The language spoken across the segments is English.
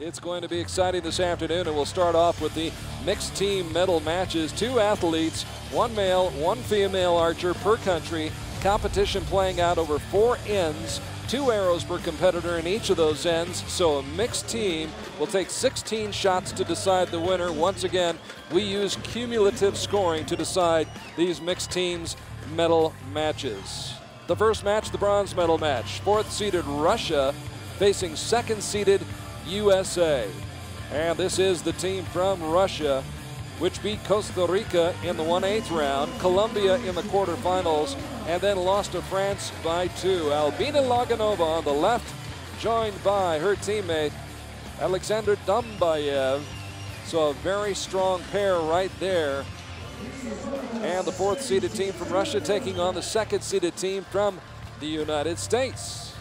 It's going to be exciting this afternoon, and we'll start off with the mixed team medal matches. 2 athletes, 1 male, 1 female archer per country. Competition playing out over 4 ends, 2 arrows per competitor in each of those ends. So a mixed team will take 16 shots to decide the winner. Once again, we use cumulative scoring to decide these mixed teams medal matches. The first match, the bronze medal match. 4th-seeded Russia facing 2nd-seeded USA. And this is the team from Russia, which beat Costa Rica in the 1/8 round, Colombia in the quarterfinals, and then lost to France by 2. Albina LOGINOVA on the left, joined by her teammate Alexander DAMBAEV. So a very strong pair right there. And the 4th-seeded team from Russia taking on the 2nd-seeded team from the United States,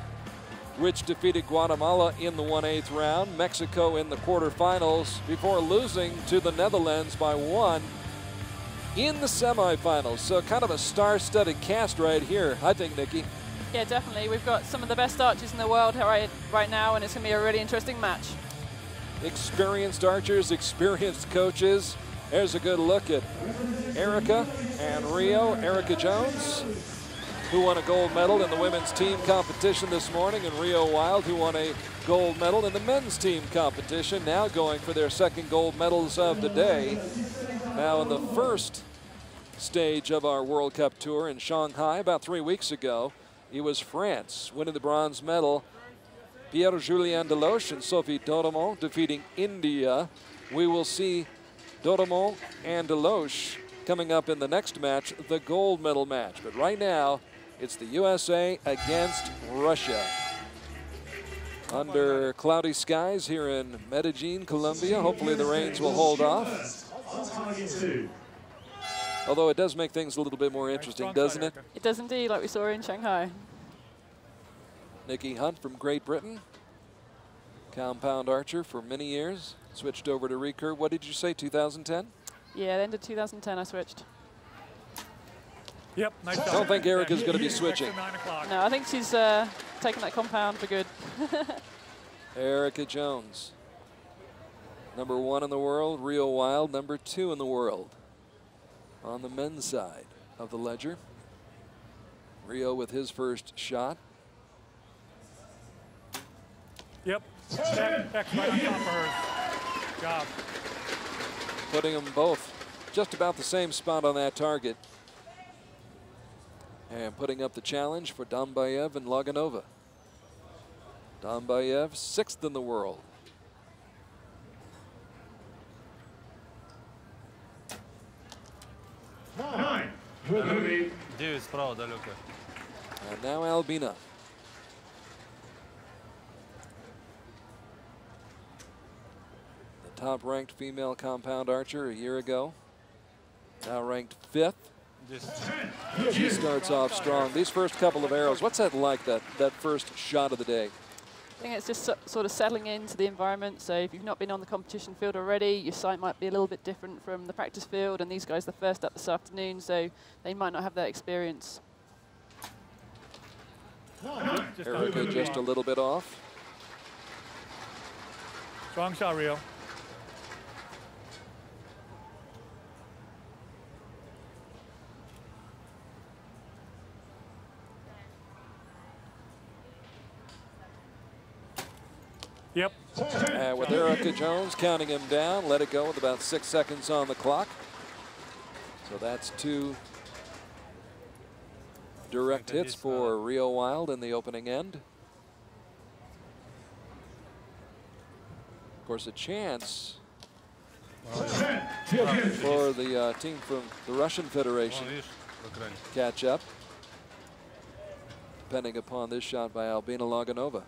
which defeated Guatemala in the 1/8 round, Mexico in the quarterfinals, before losing to the Netherlands by 1 in the semifinals. So kind of a star-studded cast right here, I think, Nikki. Yeah, definitely. We've got some of the best archers in the world right now, and it's going to be a really interesting match. Experienced archers, experienced coaches. There's a good look at Erika and Rio. Erika Jones, who won a gold medal in the women's team competition this morning, and Rio Wilde, who won a gold medal in the men's team competition, now going for their 2nd gold medals of the day. Now in the first stage of our World Cup tour in Shanghai about 3 weeks ago, it was France winning the bronze medal. Pierre-Julien Deloche and Sophie Doremont defeating India. We will see Doremont and Deloche coming up in the next match, the gold medal match. But right now, it's the USA against Russia. Under cloudy skies here in Medellin, Colombia. Hopefully the rains will hold off. Although it does make things a little bit more interesting, doesn't it? It does indeed, like we saw in Shanghai. Nikki Hunt from Great Britain, compound archer for many years. Switched over to recurve. What did you say, 2010? Yeah, the end of 2010 I switched. Yep, nice. I don't think Erika's going to be switching. No, I think she's taking that compound for good. Erika Jones, number 1 in the world. Rio Wilde, number 2 in the world. On the men's side of the ledger, Rio with his first shot. Yep, Beck's right on top of her. Job. Putting them both just about the same spot on that target. And putting up the challenge for DAMBAEV and LOGINOVA. DAMBAEV, 6th in the world. And now Albina. The top-ranked female compound archer a year ago. Now ranked 5th. She starts off strong. These first couple of arrows, what's that like, that first shot of the day? I think it's just sort of settling into the environment. So if you've not been on the competition field already, your sight might be a little bit different from the practice field, and these guys are the first up this afternoon, so they might not have that experience. Erika just a little bit off. Strong shot, Rio. Yep. And with Erika Jones counting him down, let it go with about 6 seconds on the clock. So that's 2 direct hits for Rio Wilde in the opening end. Of course, a chance for the team from the Russian Federation to catch up, depending upon this shot by Albina LOGINOVA.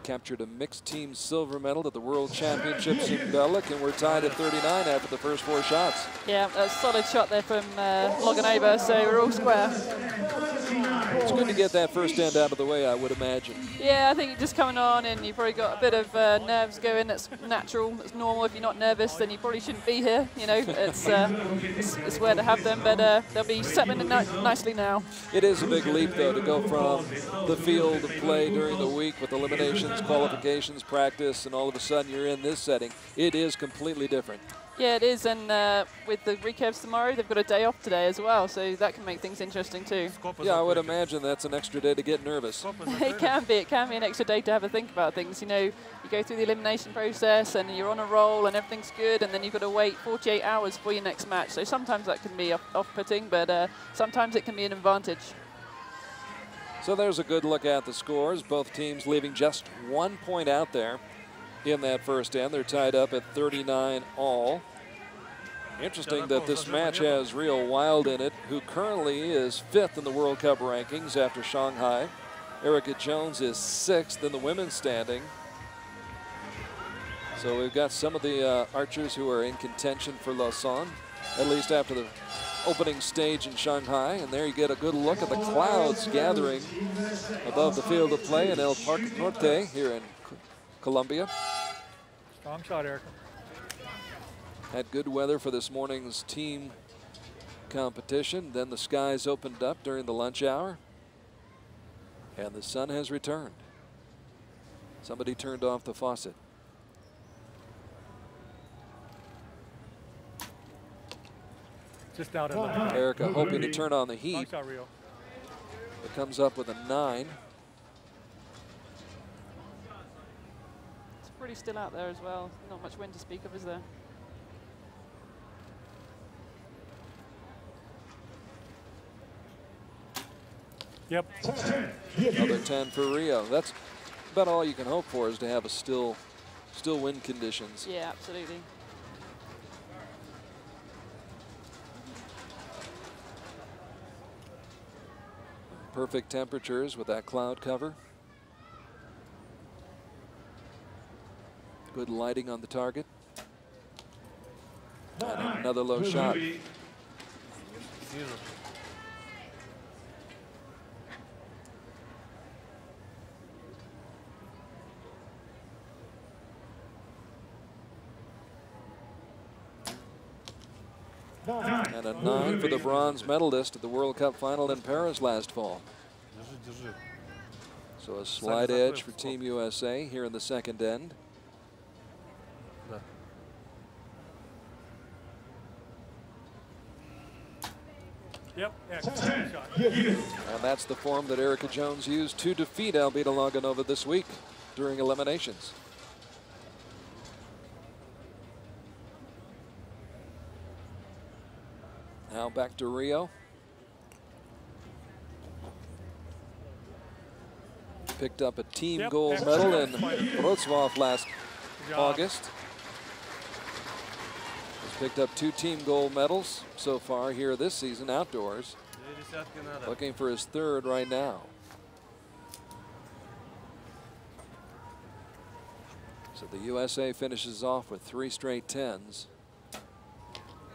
Captured a mixed team silver medal at the World Championships in Medellin, and we're tied at 39 after the first 4 shots. Yeah, a solid shot there from LOGINOVA, so we're all square. It's good to get that first end out of the way, I would imagine. Yeah, I think you're just coming on and you've probably got a bit of nerves going. That's natural, that's normal. If you're not nervous, then you probably shouldn't be here. You know, it's where to have them, but they'll be settling in nicely now. It is a big leap, though, to go from the field of play during the week with eliminations, qualifications, practice, and all of a sudden you're in this setting. It is completely different. Yeah, it is, and with the recurves tomorrow, they've got a day off today as well, so that can make things interesting too. Yeah, I would imagine that's an extra day to get nervous. It can be an extra day to have a think about things. You know, you go through the elimination process and you're on a roll and everything's good, and then you've got to wait 48 hours for your next match. So sometimes that can be off-putting, but sometimes it can be an advantage. So there's a good look at the scores. Both teams leaving just 1 point out there in that first end. They're tied up at 39 all. Interesting that this match has real Wilde in it, who currently is 5th in the World Cup rankings after Shanghai. Erika Jones is 6th in the women's standing. So we've got some of the archers who are in contention for Lausanne, at least after the opening stage in Shanghai. And there you get a good look at the clouds gathering above the field of play in El Parque Norte here in Colombia. Strong shot, Erika. Had good weather for this morning's team competition. Then the skies opened up during the lunch hour, and the sun has returned. Somebody turned off the faucet. Just out of Erika hoping to turn on the heat. It comes up with a 9. It's pretty still out there as well. Not much wind to speak of, is there? Yep. Another 10 for Rio. That's about all you can hope for, is to have a still wind conditions. Yeah, absolutely. Perfect temperatures with that cloud cover. Good lighting on the target. And another low shot. And a 9 for the bronze medalist at the World Cup final in Paris last fall. So a slight edge for Team USA here in the second end. Yep. And that's the form that Erika Jones used to defeat Albina LOGINOVA this week during eliminations. Now back to Rio. Picked up a team gold medal in Wrocław last August. He's picked up 2 team gold medals so far here this season outdoors. Looking for his 3rd right now. So the USA finishes off with 3 straight 10s.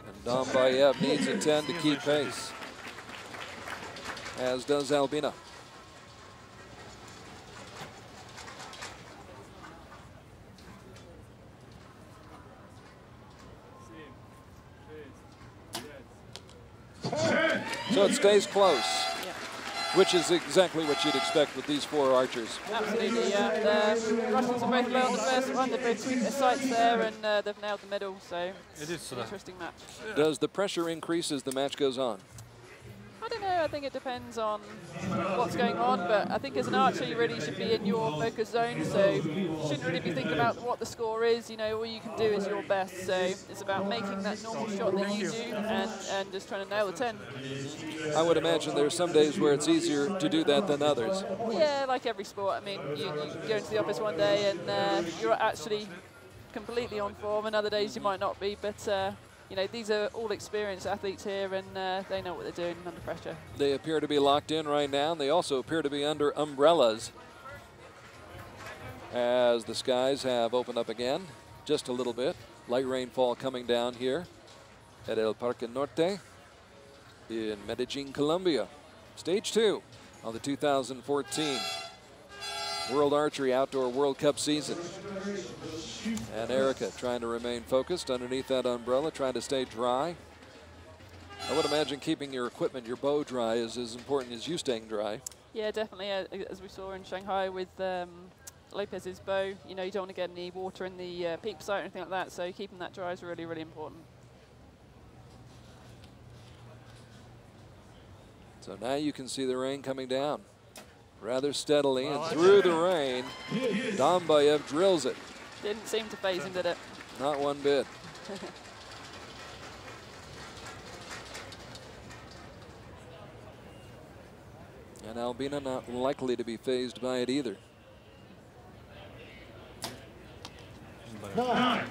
And DAMBAEV needs a 10 to keep pace, as does Albina. So it stays close, which is exactly what you'd expect with these 4 archers. Absolutely, yeah. The Russians are both well on the first one. They've both tweaked their sights there, and they've nailed the middle, so it's an interesting match. Does the pressure increase as the match goes on? I don't know, I think it depends on what's going on, but I think as an archer you really should be in your focus zone, so you shouldn't really be thinking about what the score is. You know, all you can do is your best, so it's about making that normal shot that you do and just trying to nail the 10. I would imagine there's some days where it's easier to do that than others. Yeah, like every sport. I mean, you go into the office one day and you're actually completely on form, and other days you might not be, but you know, these are all experienced athletes here, and they know what they're doing under pressure. They appear to be locked in right now, and they also appear to be under umbrellas as the skies have opened up again just a little bit. Light rainfall coming down here at El Parque Norte in Medellin, Colombia. Stage 2 of the 2014 World Archery Outdoor World Cup season. And Erika trying to remain focused underneath that umbrella, trying to stay dry. I would imagine keeping your equipment, your bow dry, is as important as you staying dry. Yeah, definitely. As we saw in Shanghai with Lopez's bow, you know, you don't want to get any water in the peep sight or anything like that, so keeping that dry is really, really important. So now you can see the rain coming down rather steadily, and through the rain, DAMBAEV drills it. Didn't seem to faze him, did it? Not one bit. And Albina not likely to be fazed by it either. So a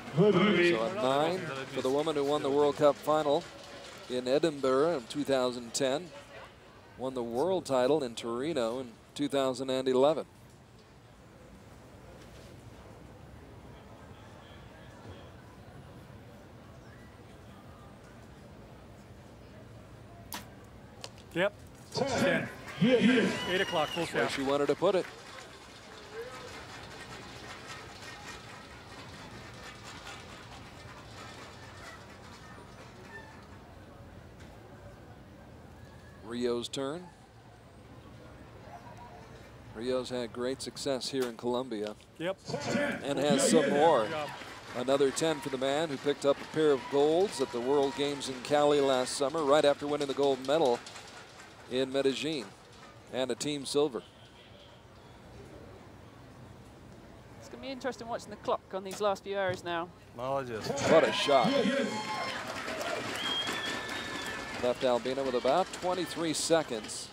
9 for the woman who won the World Cup final in Edinburgh in 2010. Won the world title in Torino in 2011. Yep. 10. 8 o'clock, full Where shot. she wanted to put it. Rio's turn. Rio's had great success here in Colombia. Yep. And has some more. Another 10 for the man who picked up a pair of golds at the World Games in Cali last summer, right after winning the gold medal in Medellin, and a team silver. It's going to be interesting watching the clock on these last few arrows now. What a shot. Left Albina with about 23 seconds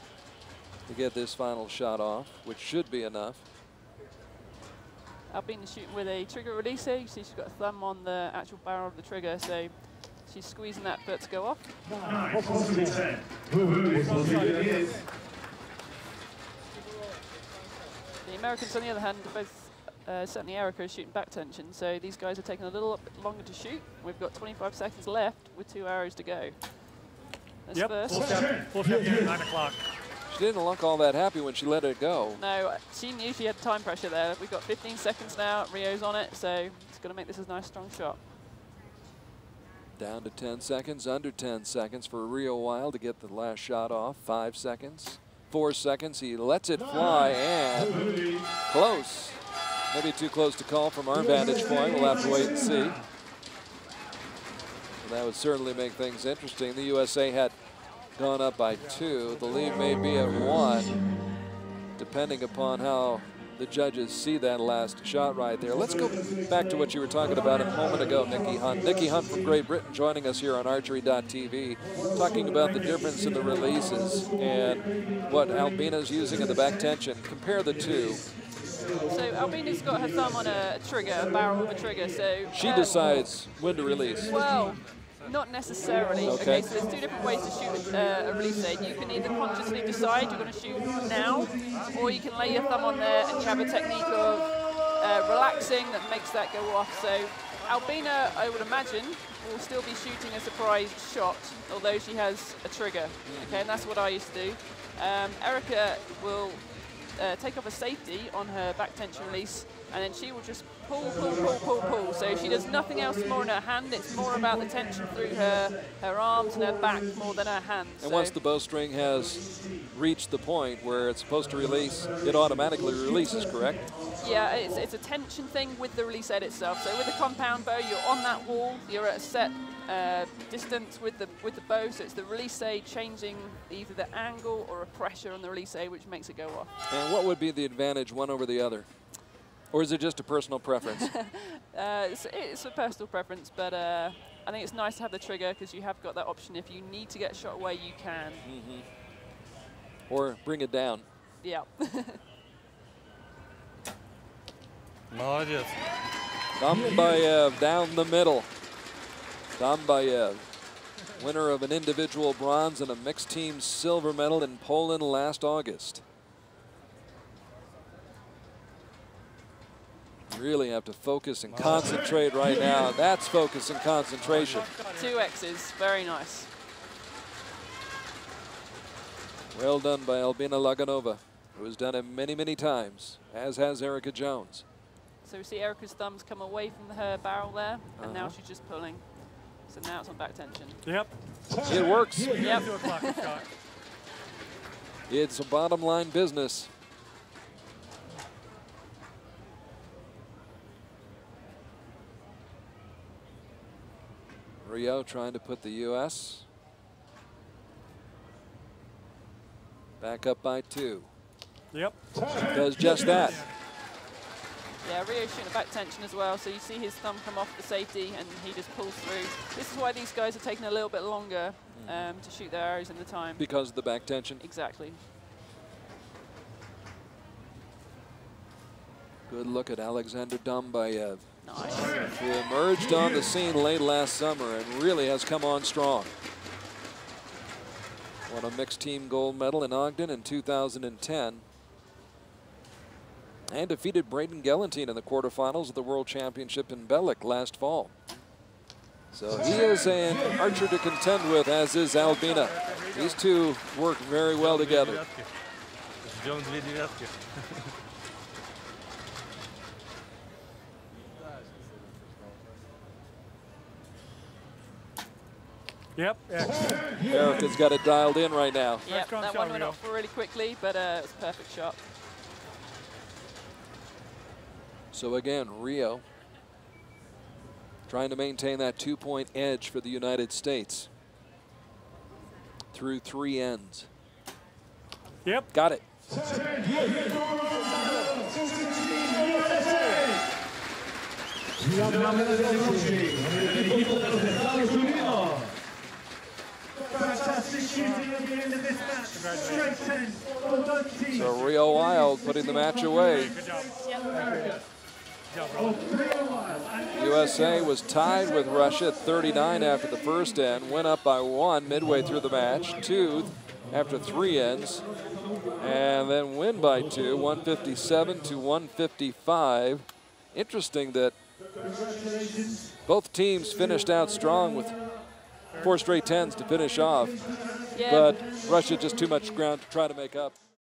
to get this final shot off, which should be enough. Albina's shooting with a trigger releaser. You see she's got a thumb on the actual barrel of the trigger, so she's squeezing that foot to go off. The Americans, on the other hand, both certainly Erika is shooting back tension, so these guys are taking a little bit longer to shoot. We've got 25 seconds left with 2 arrows to go. That's Yep, first. full shot here at 9 o'clock. She didn't look all that happy when she let it go. No, she knew she had time pressure there. We've got 15 seconds now. Rio's on it, so it's going to make this a nice, strong shot. Down to 10 seconds, under 10 seconds for Rio Wilde to get the last shot off. 5 seconds, 4 seconds. He lets it fly, and close. Maybe too close to call from our vantage point. We'll have to wait and see. And that would certainly make things interesting. The USA had gone up by 2. The lead may be at 1, depending upon how the judges see that last shot right there. Let's go back to what you were talking about a moment ago, Nikki Hunt. Nikki Hunt from Great Britain joining us here on Archery.tv, talking about the difference in the releases and what Albina's using in the back tension. Compare the two. So Albina's got her thumb on a trigger, a barrel of a trigger, so... She decides when to release. Well, not necessarily. Okay. So there's 2 different ways to shoot a release aid. You can either consciously decide you're going to shoot now, or you can lay your thumb on there and you have a technique of relaxing that makes that go off. So Albina, I would imagine, will still be shooting a surprise shot, although she has a trigger. Okay, and that's what I used to do. Erika will take off a safety on her back tension release, and then she will just pull, pull, pull, pull, pull. So she does nothing else more in her hand. It's more about the tension through her arms and her back more than her hands. And so once the bowstring has reached the point where it's supposed to release, it automatically releases, correct? yeah, it's a tension thing with the release head itself. So with the compound bow, you're on that wall. You're at a set distance with the bow. So it's the release aid changing either the angle or a pressure on the release aid, which makes it go off. And what would be the advantage, one over the other? Or is it just a personal preference? It's a personal preference, but I think it's nice to have the trigger because you have got that option. If you need to get a shot away, you can. Mm-hmm. Or bring it down. Yeah. Молодец. DAMBAEV down the middle. DAMBAEV, winner of an individual bronze and a mixed team silver medal in Poland last August. Really have to focus and concentrate right now. That's focus and concentration. 2 X's, very nice. Well done by Albina LOGINOVA, who has done it many, many times, as has Erika Jones. So we see Erika's thumbs come away from her barrel there, and now she's just pulling. So now it's on back tension. Yep. It works. Yep. Do a pocket shot. It's a bottom line business. Rio trying to put the U.S. back up by 2. Yep. Does just that. Yeah, Rio shooting a back tension as well, so you see his thumb come off the safety and he just pulls through. This is why these guys are taking a little bit longer to shoot their arrows in the time. Because of the back tension. Exactly. Good look at Alexander DAMBAEV, Nice. who emerged on the scene late last summer and really has come on strong. Won a mixed team gold medal in Ogden in 2010. And defeated Braden Gelantine in the quarterfinals of the World Championship in Belek last fall. So he is an archer to contend with, as is Albina. These two work very well together. Yep. Erika's got it dialed in right now. Yep, that one went off really quickly, but it's a perfect shot. So again, Rio trying to maintain that 2-point edge for the United States through 3 ends. Yep. Got it. So Rio Wild putting the match away. USA was tied with Russia at 39 after the first end, went up by 1 midway through the match, 2 after 3 ends, and then win by 2, 157 to 155. Interesting that both teams finished out strong with 4 straight 10s to finish off, but Russia just too much ground to try to make up.